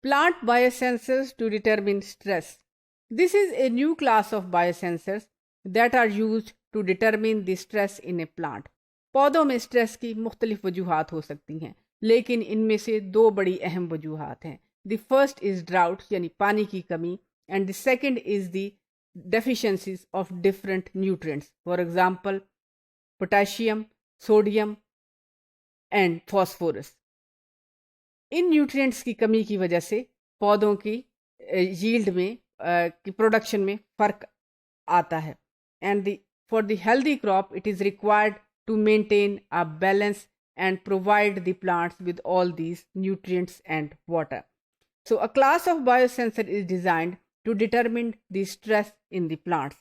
Plant biosensors to determine stress. This is a new class of biosensors that are used to determine the stress in a plant. पौधों में stress की मुख्तलिफ वजूहात हो सकती हैं, लेकिन इनमें से दो बड़ी अहम वजूहात हैं. द फर्स्ट इज़ ड्राउट यानी पानी की कमी, and the second is the deficiencies of different nutrients, for example potassium, sodium and phosphorus. In nutrients की कमी की वजह से पौधों की यील्ड में की प्रोडक्शन में फ़र्क आता है. And for the healthy crop it is required to maintain a balance and provide the plants with all these nutrients and water. So a class of biosensor is designed to determine the stress in the plants.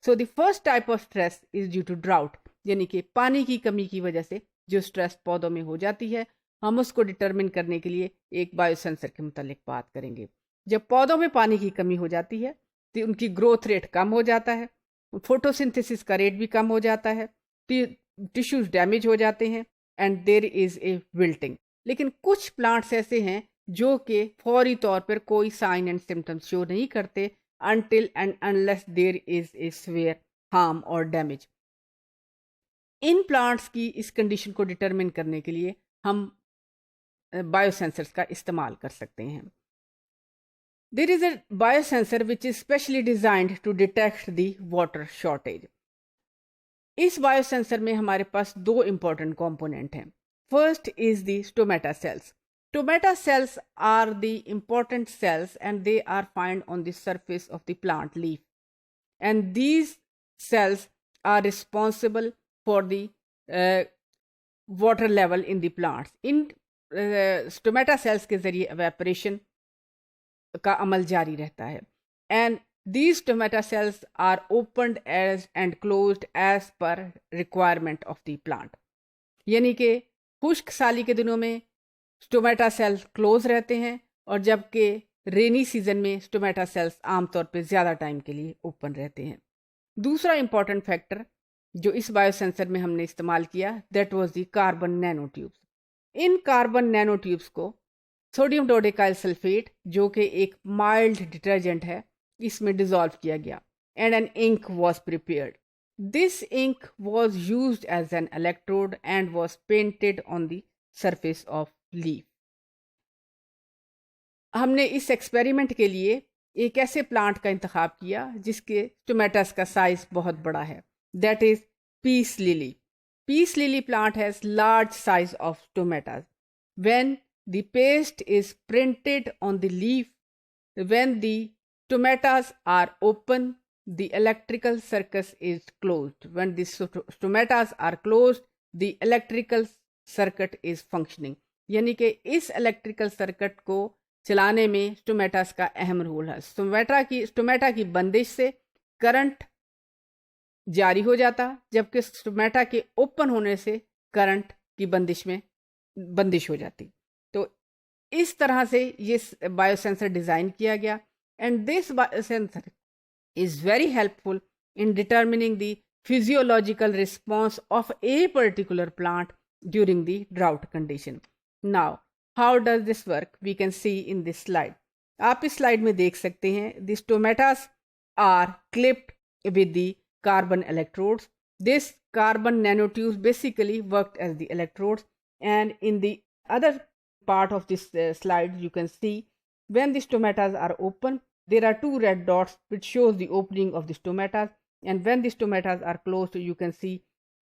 So the first type of stress is due to drought, यानी कि पानी की कमी की वजह से जो stress पौधों में हो जाती है, हम उसको डिटरमिन करने के लिए एक बायोसेंसर के मुतालिक बात करेंगे. जब पौधों में पानी की कमी हो जाती है तो उनकी ग्रोथ रेट कम हो जाता है, फोटोसिंथेसिस का रेट भी कम हो जाता है, टिश्यूज डैमेज हो जाते हैं and there is a wilting. लेकिन कुछ प्लांट्स ऐसे हैं जो कि फौरी तौर पर कोई साइन एंड सिम्टम्स शो नहीं करते until and unless there is a severe harm और डैमेज. इन प्लांट्स की इस कंडीशन को डिटरमिन करने के लिए हम बायोसेंसर्स का इस्तेमाल कर सकते हैं. There is a biosensor which is specially designed to detect the water shortage. इस बायोसेंसर में हमारे पास दो इंपॉर्टेंट कंपोनेंट हैं. First is the stomata cells. Stomata cells are the important cells and they are found on the surface of the plant leaf, and these cells are responsible for the water level in the plants. इन stomata cells के जरिए evaporation का अमल जारी रहता है. And these stomata cells are opened as and closed as per requirement of the plant. यानी कि खुश्क साली के दिनों में स्टोमेटा सेल्स क्लोज रहते हैं और जबकि रेनी सीजन में स्टोमेटा सेल्स आमतौर पर ज़्यादा टाइम के लिए ओपन रहते हैं. दूसरा इंपॉर्टेंट फैक्टर जो इस बायोसेंसर में हमने इस्तेमाल किया that was the carbon nano tubes. In carbon nano tubes को सोडियम डोडेकाइल सल्फेट जो कि एक माइल्ड डिटर्जेंट है इसमें डिजॉल्व किया गया and an ink was prepared. This ink was used as an electrode and was painted on the surface of leaf. हमने इस एक्सपेरिमेंट के लिए एक ऐसे प्लांट का इंतखाब किया जिसके टोमेटोस का साइज बहुत बड़ा है, that is peace lily. Peace lily plant has large size of Tomatoes. When the paste is printed on the leaf, when the Stomatas are open, the electrical circuit is closed. When the stomatas are closed, the electrical circuit is functioning. यानी कि इस electrical circuit को चलाने में stomatas का अहम role है. Stomata की बंदिश से करंट जारी हो जाता, जबकि स्टोमेटा के ओपन होने से करंट की बंदिश हो जाती. तो इस तरह से ये बायोसेंसर डिज़ाइन किया गया. And this biosensor is very helpful in determining the physiological response of a particular plant during the drought condition. Now, how does this work? We can see in this slide. आप इस slide में देख सकते हैं the stomatas are clipped with the carbon electrodes. This carbon nanotubes basically worked as the electrodes, and in the other part of this slide you can see when the stomatas are open, there are two red dots which shows the opening of the stomatas, and when the stomatas are closed you can see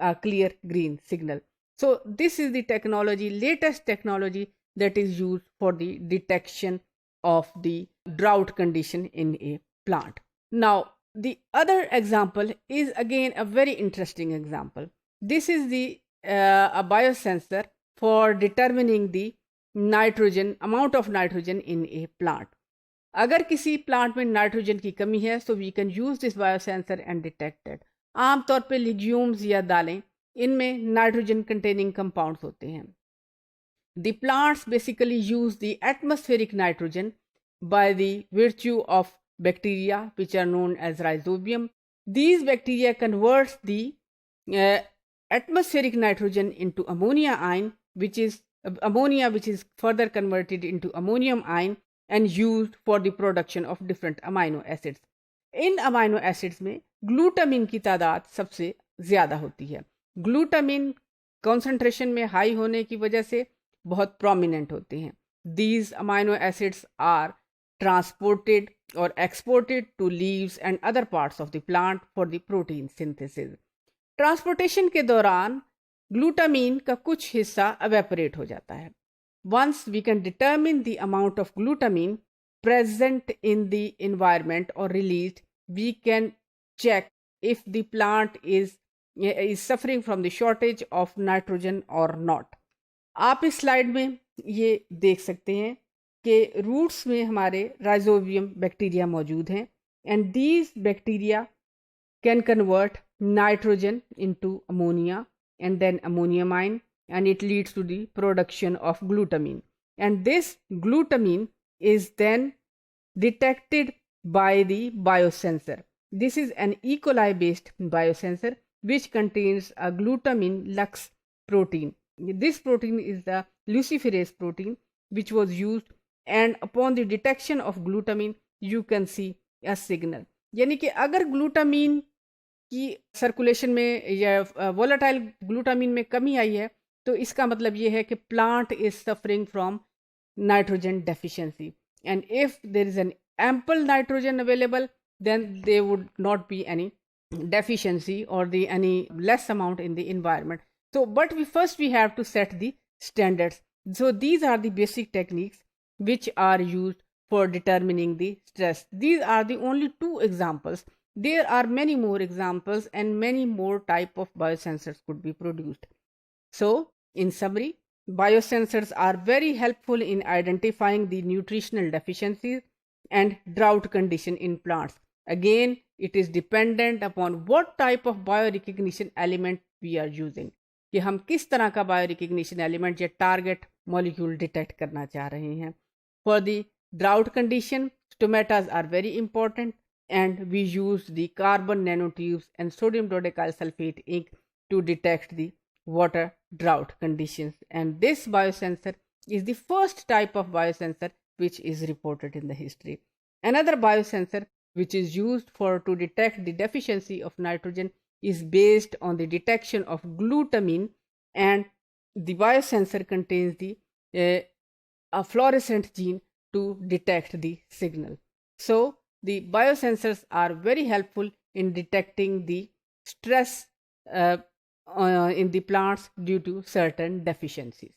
a clear green signal. So this is the technology, latest technology that is used for the detection of the drought condition in a plant. Now the other example is again a very interesting example. This is the a biosensor for determining the amount of nitrogen in a plant. अगर किसी plant में nitrogen की कमी है so we can use this biosensor and detect it. आमतौर पे legumes या दालें इनमें नाइट्रोजन कंटेनिंग कंपाउंड्स होते हैं. The plants basically use the atmospheric nitrogen by the virtue of bacteria which are known as rhizobium. These bacteria converts the atmospheric nitrogen into ammonia which is further converted into ammonium ion and used for the production of different amino acids. In amino acids में glutamine की तादाद सबसे ज़्यादा होती है. Glutamine concentration में high होने की वजह से बहुत प्रोमिनेंट होते हैं. These amino acids are transported or exported to leaves and other parts of the plant for the protein synthesis. Transportation के दौरान ग्लूटामिन का कुछ हिस्सा evaporate हो जाता है. Once we can determine the amount of glutamine present in the environment or released, we can check if the plant is suffering from the shortage of nitrogen or not. आप इस slide में ये देख सकते हैं कि रूट्स में हमारे राइजोबियम बैक्टीरिया मौजूद हैं and these bacteria can convert nitrogen into ammonia and then ammoniamine, and it leads to the production of glutamine, and this glutamine is then detected by the biosensor. This is an E. coli based biosensor which contains a glutamine lux protein. This protein is the luciferase protein which was used, and upon the detection of glutamine you can see a signal. यानी कि अगर glutamine की circulation में या volatile glutamine में कमी आई है तो इसका मतलब ये है कि plant is suffering from nitrogen deficiency, and if there is an ample nitrogen available then there would not be any deficiency or any less amount in the environment. So but we have to set the standards. So these are the basic techniques which are used for determining the stress. These are the only two examples. There are many more examples and many more type of biosensors could be produced. So in summary, biosensors are very helpful in identifying the nutritional deficiencies and drought condition in plants. Again, it is dependent upon what type of biorecognition element we are using. कि हम किस तरह का biorecognition element या target molecule detect करना चाह रहे हैं. For the drought condition, stomatas are very important, and we use the carbon nanotubes and sodium dodecyl sulfate ink to detect the water drought conditions. And this biosensor is the first type of biosensor which is reported in the history. Another biosensor which is used for to detect the deficiency of nitrogen is based on the detection of glutamine, and the biosensor contains the a fluorescent gene to detect the signal. So the biosensors are very helpful in detecting the stress in the plants due to certain deficiencies.